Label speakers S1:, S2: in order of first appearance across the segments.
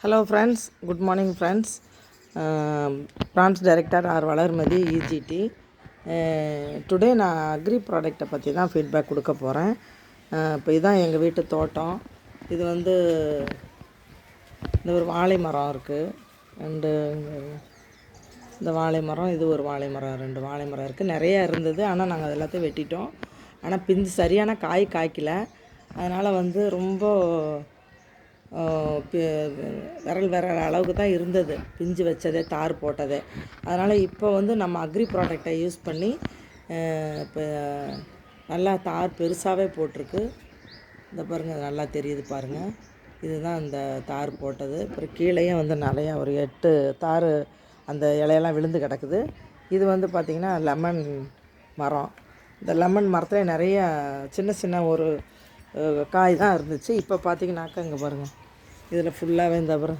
S1: Hello friends, good morning friends. Branch Director R Valarmathi EGT. Today நான் agri ப்ராடக்டை பற்றி தான் ஃபீட்பேக் கொடுக்க போகிறேன். இப்போ இதுதான் எங்கள் வீட்டு தோட்டம். இது இந்த ஒரு வாழை மரம் இருக்குது, ரெண்டு இந்த வாழை மரம், இது ஒரு வாழை மரம், ரெண்டு வாழை மரம் இருக்குது. நிறையா இருந்தது, ஆனால் நாங்கள் அது எல்லாத்தையும் வெட்டிட்டோம். ஆனால் பிஞ்சு சரியான காய் காய்க்கல. அதனால் ரொம்ப விரல் அளவுக்கு தான் இருந்தது பிஞ்சு வச்சதே, தார் போட்டதே. அதனால் இப்போ நம்ம அக்ரி ப்ராடக்டை யூஸ் பண்ணி இப்போ நல்லா தார் பெருசாகவே போட்டிருக்கு. இந்த பாருங்கள், நல்லா தெரியுது பாருங்கள். இதுதான் இந்த தார் போட்டது. அப்புறம் கீழேயும் நிறையா ஒரு 8 தார் அந்த இலையெல்லாம் விழுந்து கிடக்குது. இது பார்த்திங்கன்னா லெமன் மரம். இந்த லெமன் மரத்தில் நிறைய சின்ன சின்ன ஒரு காய் தான் இருந்துச்சு. இப்போ பார்த்திங்கனாக்கா இங்கே பாருங்கள், இதில் ஃபுல்லாகவே இந்த அப்புறம்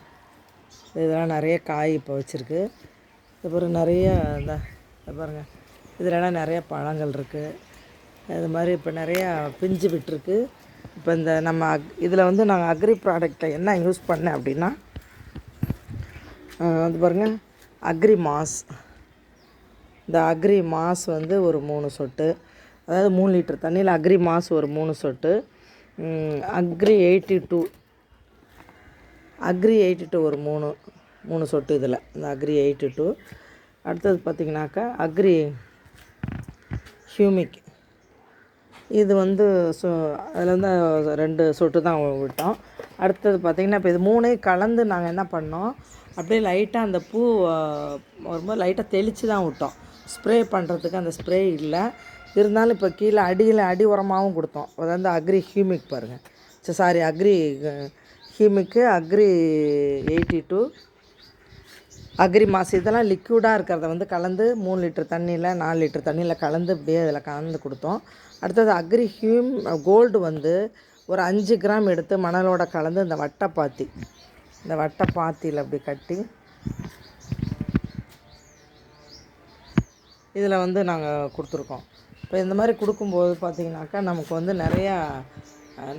S1: இதெல்லாம் நிறைய காய் இப்போ வச்சுருக்கு. அப்புறம் நிறைய இந்த பாருங்கள், இதிலலாம் நிறைய பழங்கள் இருக்குது. இது மாதிரி இப்போ நிறையா பிஞ்சு விட்டுருக்கு. இப்போ இந்த நம்ம இதில் நாங்கள் அக்ரி ப்ராடக்டை என்ன யூஸ் பண்ணேன் அப்படின்னா, அது பாருங்கள், அக்ரி மாஸ். இந்த அக்ரி மாஸ் ஒரு 3 சொட்டு, அதாவது 3 லிட்டர் தண்ணியில் அக்ரி மாஸ் ஒரு 3 சொட்டு, அக்ரி 82 ஒரு 3 சொட்டு இதில், இந்த அக்ரி 82. அடுத்தது பார்த்திங்கனாக்கா அக்ரி ஹியூமிக். இது அதில் 2 சொட்டு தான் விட்டோம். அடுத்தது பார்த்திங்கன்னா இப்போ இது 3 கலந்து நாங்கள் என்ன பண்ணோம், அப்படியே லைட்டாக அந்த பூ வரும்போது லைட்டாக தெளித்து தான் விட்டோம். ஸ்ப்ரே பண்ணுறதுக்கு அந்த ஸ்ப்ரே இல்லை. இருந்தாலும் இப்போ கீழே அடி உரமாகவும் கொடுத்தோம். அதாவது அக்ரி ஹியூமிக் பாருங்கள், சாரி அக்ரி ஹியூமிக்கு, அக்ரி 82, அக்ரி மாஸ். இதெல்லாம் லிக்விடாக இருக்கிறத கலந்து 3 லிட்டர் தண்ணியில் 4 லிட்டர் தண்ணியில் கலந்து இப்படியே அதில் கலந்து கொடுத்தோம். அடுத்தது அக்ரி கோல்டு ஒரு 5 கிராம் எடுத்து மணலோட கலந்து இந்த வட்டைப்பாத்தியில் அப்படி கட்டி இதில் நாங்கள் கொடுத்துருக்கோம். இப்போ இந்த மாதிரி கொடுக்கும்போது பார்த்திங்கனாக்கா நமக்கு நிறையா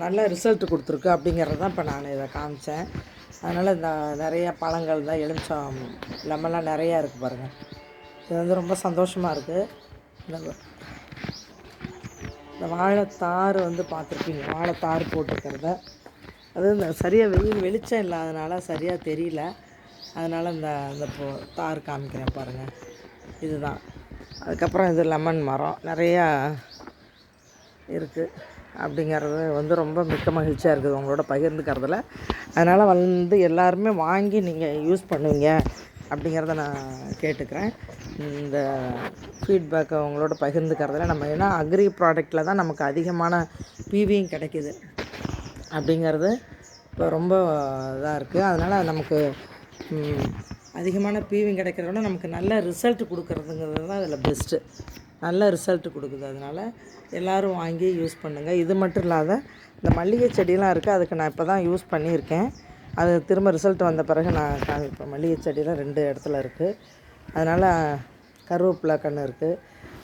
S1: நல்ல ரிசல்ட் கொடுத்துருக்கு. அப்படிங்கிறது தான் இப்போ நான் இதை காமிச்சேன். அதனால் இந்த நிறையா பழங்கள் தான், எலுமிச்சம், லெமன்லாம் நிறையா இருக்குது பாருங்கள். இது ரொம்ப சந்தோஷமாக இருக்குது. இந்த வாழைத்தார் பார்த்துருப்பீங்க, வாழைத்தார் போட்டிருக்கிறத. அது சரியாக வெளிச்சம் இல்லாதனால சரியாக தெரியல. அதனால் இந்த தார் காமிக்கிறேன் பாருங்கள். இதுதான். அதுக்கப்புறம் இது லெமன் மரம் நிறையா இருக்குது. அப்படிங்கிறது ரொம்ப மிக்க மகிழ்ச்சியாக இருக்குது உங்களோட பகிர்ந்துக்கிறதுல. அதனால் எல்லாருமே வாங்கி நீங்கள் யூஸ் பண்ணுவீங்க அப்படிங்கிறத நான் கேட்டுக்கிறேன். இந்த ஃபீட்பேக்கை உங்களோட பகிர்ந்துக்கிறதுல ஏன்னா அக்ரி ப்ராடக்டில் தான் நமக்கு அதிகமான பிவியும் கிடைக்கிது. அப்படிங்கிறது இப்போ ரொம்ப இதாக இருக்குது. அதனால் நமக்கு அதிகமான பிவியும் கிடைக்கிறத விட நமக்கு நல்ல ரிசல்ட் கொடுக்குறதுங்கிறது தான் அதில் பெஸ்ட்டு. நல்ல ரிசல்ட் கொடுக்குது. அதனால் எல்லோரும் வாங்கி யூஸ் பண்ணுங்கள். இது மட்டும் இல்லாத இந்த மல்லிகை செடியெலாம் இருக்குது, அதுக்கு நான் இப்போ தான் யூஸ் பண்ணியிருக்கேன். அது திரும்ப ரிசல்ட் வந்த பிறகு நான் இப்போ மல்லிகை செடியெலாம் 2 இடத்துல இருக்குது. அதனால் கருவேப்பிலை கன்று இருக்குது.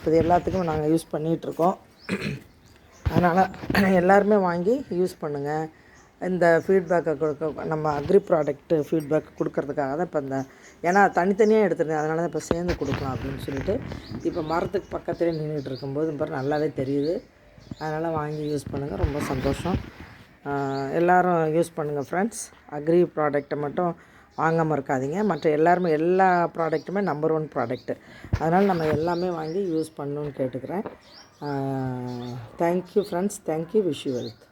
S1: இது எல்லாத்துக்கும் நாங்கள் யூஸ் பண்ணிகிட்ருக்கோம். அதனால் எல்லாருமே வாங்கி யூஸ் பண்ணுங்கள். இந்த ஃபீட்பேக்கை நம்ம அக்ரி ப்ராடக்ட்டு ஃபீட்பேக் கொடுக்கறதுக்காக தான் இப்போ ஏன்னா தனித்தனியாக எடுத்துருந்தேன், அதனால தான் இப்போ சேர்ந்து கொடுக்கலாம் அப்படின்னு சொல்லிட்டு இப்போ மரத்துக்கு பக்கத்துலேயே நின்றுட்டு இருக்கும்போது இப்போ நல்லாவே தெரியுது. அதனால் வாங்கி யூஸ் பண்ணுங்கள். ரொம்ப சந்தோஷம். எல்லோரும் யூஸ் பண்ணுங்கள் ஃப்ரெண்ட்ஸ். அக்ரி ப்ராடக்டை மட்டும் வாங்காமல் இருக்காதீங்க. மற்ற எல்லா ப்ராடக்ட்டுமே நம்பர் 1 ப்ராடக்ட்டு. அதனால் நம்ம எல்லாமே வாங்கி யூஸ் பண்ணணுன்னு கேட்டுக்கிறேன். Thank you friends. Thank you. Wish you wealth.